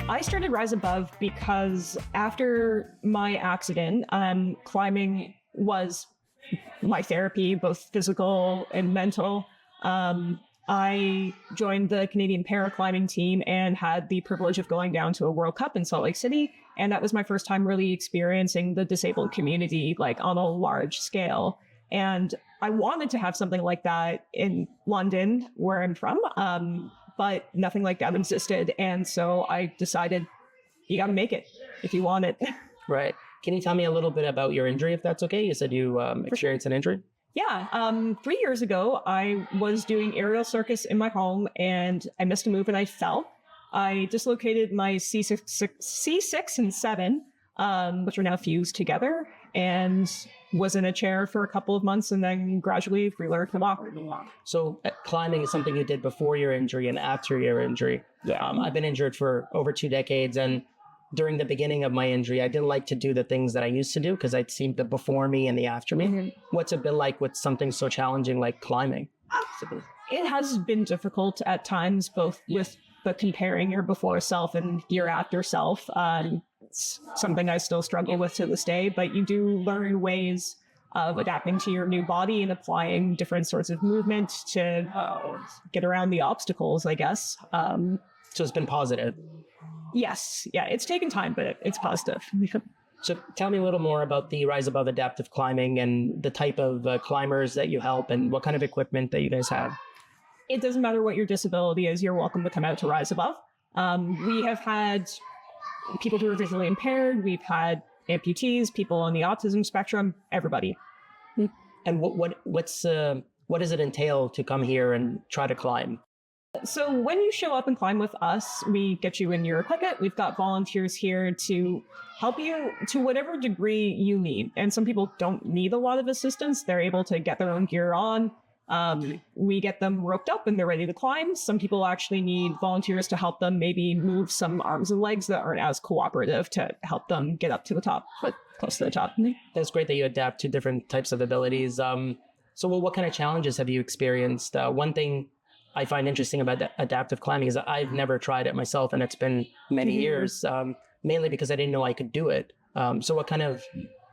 I started Rise Above because after my accident, climbing was my therapy, both physical and mental. I joined the Canadian paraclimbing team and had the privilege of going down to a World Cup in Salt Lake City. And that was my first time really experiencing the disabled community, like on a large scale. And I wanted to have something like that in London, where I'm from, but nothing like that existed. And so I decided, you got to make it if you want it. Right. Can you tell me a little bit about your injury, if that's okay? You said you experienced an injury? Yeah. 3 years ago, I was doing aerial circus in my home and I missed a move and I fell. I dislocated my C6 and 7, which are now fused together, and was in a chair for a couple of months and then gradually relearned to walk. So climbing is something you did before your injury and after your injury. Yeah. I've been injured for over 2 decades, and during the beginning of my injury, I didn't like to do the things that I used to do because I'd seen the before me and the after me. Mm-hmm. What's it been like with something so challenging like climbing? It has been difficult at times, both with the comparing your before self and your after self. It's something I still struggle with to this day, but you do learn ways of adapting to your new body and applying different sorts of movement to get around the obstacles, I guess. So it's been positive. Yes. Yeah, it's taken time, but it's positive. So tell me a little more about the Rise Above Adaptive Climbing and the type of climbers that you help and what kind of equipment that you guys have. It doesn't matter what your disability is, you're welcome to come out to Rise Above. We have had people who are visually impaired, we've had amputees, people on the autism spectrum, everybody. And what does it entail to come here and try to climb? So when you show up and climb with us, we get you in your equipment. We've got volunteers here to help you to whatever degree you need. And some people don't need a lot of assistance. They're able to get their own gear on. We get them roped up and they're ready to climb. Some people actually need volunteers to help them maybe move some arms and legs that aren't as cooperative to help them get up to the top, but close to the top. That's great that you adapt to different types of abilities. So what kind of challenges have you experienced? One thing I find interesting about adaptive climbing is that I've never tried it myself, and it's been many years, mainly because I didn't know I could do it. So what kind of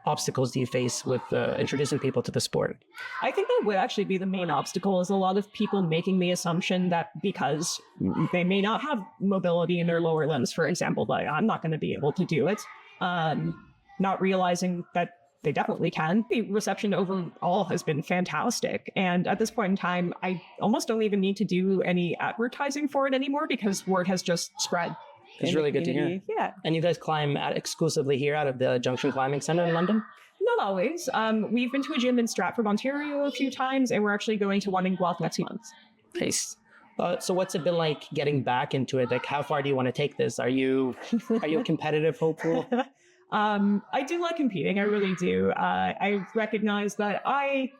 obstacles do you face with introducing people to the sport? I think that would actually be the main obstacle, is a lot of people making the assumption that because they may not have mobility in their lower limbs, for example, like I'm not going to be able to do it, not realizing that they definitely can. The reception overall has been fantastic. And at this point in time, I almost don't even need to do any advertising for it anymore because word has just spread. It's really good to hear. Yeah. And you guys climb exclusively here out of the Junction Climbing Centre in London? Not always. We've been to a gym in Stratford, Ontario a few times, and we're actually going to one in Guelph next month. Nice. So what's it been like getting back into it? Like, how far do you want to take this? Are you a competitive hopeful? I do like competing. I really do. I recognize that I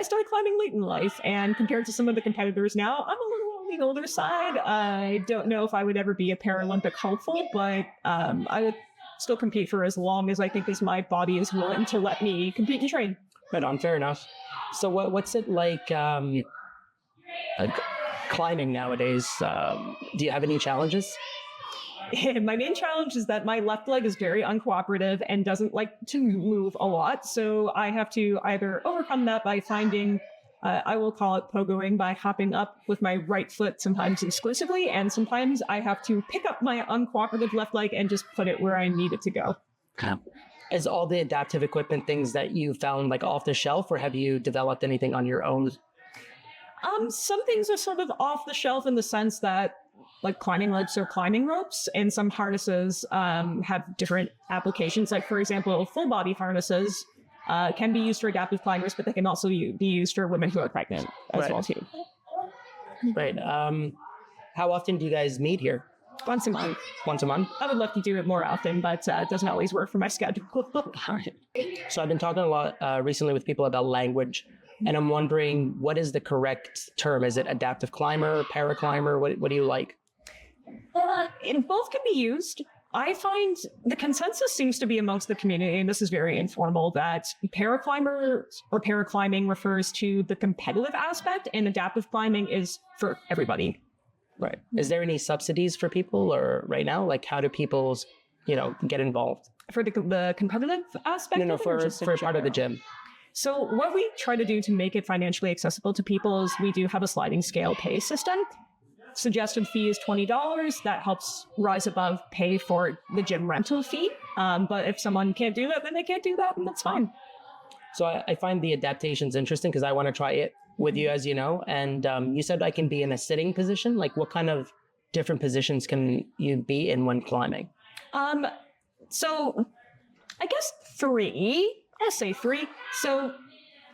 started climbing late in life, and compared to some of the competitors now, I'm a little on the older side. I don't know if I would ever be a Paralympic hopeful, but I would still compete for as long as I think as my body is willing to let me compete and train. Right on, fair enough. So what's it like climbing nowadays? Do you have any challenges? My main challenge is that my left leg is very uncooperative and doesn't like to move a lot. So I have to either overcome that by finding, I will call it pogoing, by hopping up with my right foot sometimes exclusively. And sometimes I have to pick up my uncooperative left leg and just put it where I need it to go. Is all the adaptive equipment things that you found like off the shelf, or have you developed anything on your own? Some things are sort of off the shelf in the sense that like climbing legs or climbing ropes, and some harnesses have different applications. Like, for example, full body harnesses can be used for adaptive climbers, but they can also be used for women who are pregnant as well too. Right. How often do you guys meet here? Once a month. Once a month? I would love to do it more often, but it doesn't always work for my schedule. So I've been talking a lot recently with people about language, and I'm wondering, what is the correct term? Is it adaptive climber, paraclimber? What do you like? Both can be used. I find the consensus seems to be amongst the community, and this is very informal, that paraclimber or paraclimbing refers to the competitive aspect, and adaptive climbing is for everybody. Right. Is there any subsidies for people or right now? Like how do people, get involved? For the competitive aspect? No, of it, or for just in part of the general? gym. So what we try to do to make it financially accessible to people is we do have a sliding scale pay system. Suggested fee is $20. That helps rise above pay for the gym rental fee. But if someone can't do that, then they can't do that, and that's fine. So I find the adaptations interesting because I want to try it with you, as you know. And you said I can be in a sitting position. Like what kind of different positions can you be in when climbing? So I guess three. I'll say three. So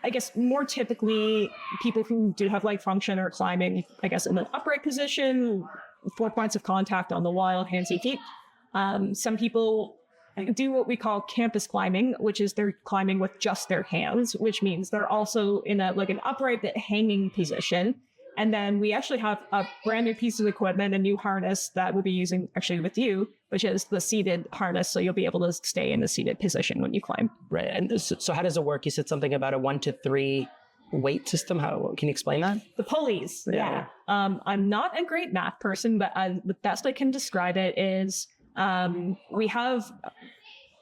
I guess more typically, people who do have light function are climbing, I guess, in an upright position, 4 points of contact on the wall, hands and feet. Some people do what we call campus climbing, which is they're climbing with just their hands, which means they're also in an upright but hanging position. And then we actually have a brand new piece of equipment, a new harness that we'll be using actually with you, which is the seated harness. So you'll be able to stay in a seated position when you climb. Right. And so how does it work? You said something about a 1 to 3 weight system. How can you explain that? The pulleys. Yeah. I'm not a great math person, but the best I can describe it is we have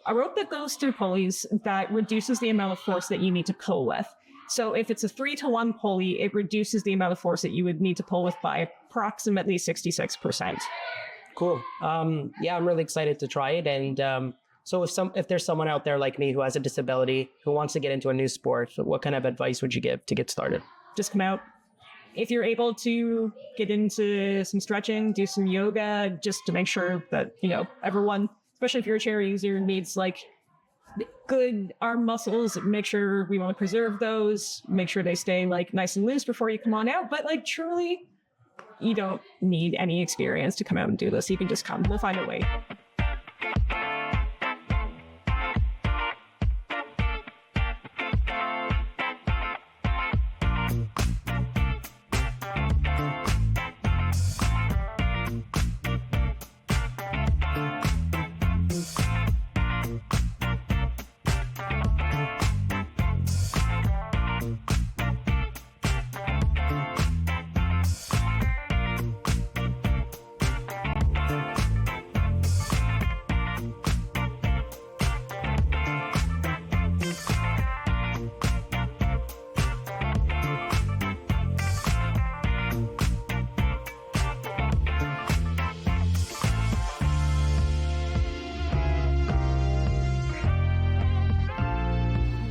a rope that goes through pulleys that reduces the amount of force that you need to pull with. So if it's a 3-to-1 pulley, it reduces the amount of force that you would need to pull with by approximately 66%. Cool. Yeah, I'm really excited to try it. And so if there's someone out there like me who has a disability who wants to get into a new sport, what kind of advice would you give to get started? Just come out. If you're able to get into some stretching, do some yoga, just to make sure that, everyone, especially if you're a chair user, needs good arm muscles. Make sure we want to preserve those, make sure they stay nice and loose before you come on out. But truly, you don't need any experience to come out and do this. You can just come. We'll find a way.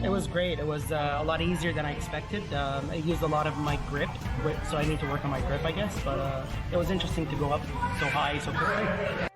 It was great. It was a lot easier than I expected. I used a lot of my grip, so I need to work on my grip, I guess. But it was interesting to go up so high so quickly.